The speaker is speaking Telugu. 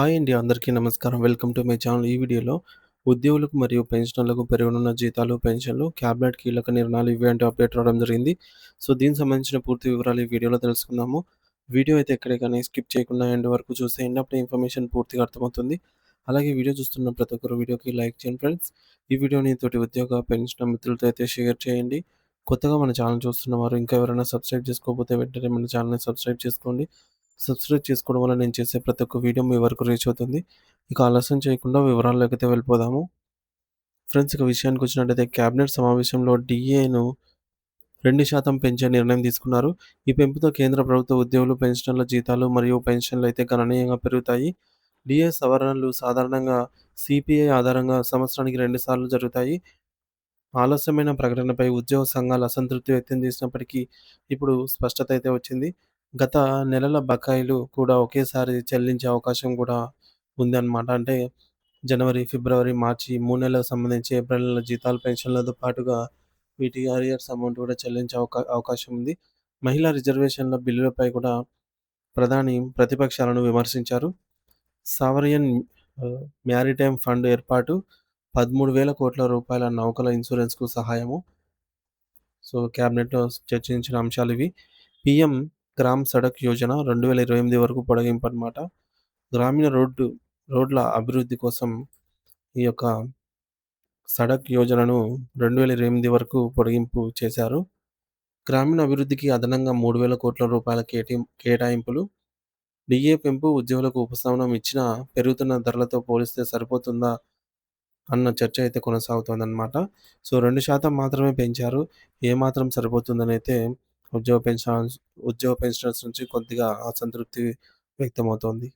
హాయ్ అండి. అందరికీ నమస్కారం. Welcome to my channel. ఈ వీడియోలో ఉద్యోగులకు మరియు పెన్షనర్లకు పెరగనున్న జీతాలు, పెన్షన్లు, క్యాబినెట్ కీలక నిర్ణయాలు ఇవి అంటే అప్డేట్ రావడం జరిగింది. సో, దీనికి సంబంధించిన పూర్తి వివరాలు ఈ వీడియోలో తెలుసుకుందాము. వీడియో అయితే ఎక్కడే కానీ స్కిప్ చేయకుండా ఎండ్ వరకు చూసేయండి. అప్పుడే ఇన్ఫర్మేషన్ పూర్తిగా అర్థమవుతుంది. అలాగే వీడియో చూస్తున్న ప్రతి ఒక్కరు వీడియోకి లైక్ చేయండి ఫ్రెండ్స్. ఈ వీడియోని తోటి ఉద్యోగ, పెన్షనర్ మిత్రులతో అయితే షేర్ చేయండి. కొత్తగా మన ఛానల్ చూస్తున్నవారు ఇంకా ఎవరైనా సబ్స్క్రైబ్ చేసుకోకపోతే వెంటనే మన ఛానల్‌ని సబ్స్క్రైబ్ చేసుకోండి. సబ్స్క్రైబ్ చేసుకోవడం వల్ల నేను చేసే ప్రతి ఒక్క వీడియో మీ వరకు రీచ్ అవుతుంది. ఇక ఆలస్యం చేయకుండా వివరాల్లోకైతే వెళ్ళిపోదాము. ఫ్రెండ్స్ ఇక విషయానికొచ్చినట్టయితే కేబినెట్ సమావేశంలో డీఏను 2% పెంచే నిర్ణయం తీసుకున్నారు. ఈ పెంపుతో కేంద్ర ప్రభుత్వ ఉద్యోగులు, పెన్షనర్ల జీతాలు మరియు పెన్షన్‌లయితే గణనీయంగా పెరుగుతాయి. డీఏ సవరణలు సాధారణంగా సీపీఐ ఆధారంగా సంవత్సరానికి 2 సార్లు జరుగుతాయి. ఆలస్యమైన ప్రకటనపై ఉద్యోగ సంఘాలు అసంతృప్తి వ్యక్తం చేసినప్పటికీ ఇప్పుడు స్పష్టత అయితే వచ్చింది. గత నెలల బకాయిలు కూడా ఒకేసారి చెల్లించే అవకాశం కూడా ఉందన్నమాట. అంటే జనవరి, ఫిబ్రవరి, మార్చి 3 నెలలకు సంబంధించి ఏప్రిల్ నెల జీతాలు, పెన్షన్లతో పాటుగా వీటి అరియర్స్ అమౌంట్ కూడా చెల్లించే అవకాశం ఉంది. మహిళా రిజర్వేషన్ల బిల్లులపై కూడా ప్రధాని ప్రతిపక్షాలను విమర్శించారు. సావరియన్ మ్యారిటైమ్ ఫండ్ ఏర్పాటు, 13,000 కోట్ల రూపాయల నౌకల ఇన్సూరెన్స్‌కు సహాయము. సో, క్యాబినెట్‌లో చర్చించిన అంశాలివి. పీఎం గ్రామ్ సడక్ యోజన 2028 వరకు పొడిగింపనమాట. గ్రామీణ రోడ్ల అభివృద్ధి కోసం ఈ యొక్క సడక్ యోజనను 2028 వరకు పొడిగింపు చేశారు. గ్రామీణ అభివృద్ధికి అదనంగా 3,000 కోట్ల రూపాయల కేటాయింపులు. డీఏ పెంపు ఉద్యోగులకు ఉపశమనం ఇచ్చినా పెరుగుతున్న ధరలతో పోలిస్తే సరిపోతుందా అన్న చర్చ అయితే కొనసాగుతోందనమాట. సో, 2% మాత్రమే పెంచారు. ఏమాత్రం సరిపోతుందనైతే ఉద్యోగ పెన్షనర్స్ నుంచి కొద్దిగా అసంతృప్తి వ్యక్తమవుతోంది.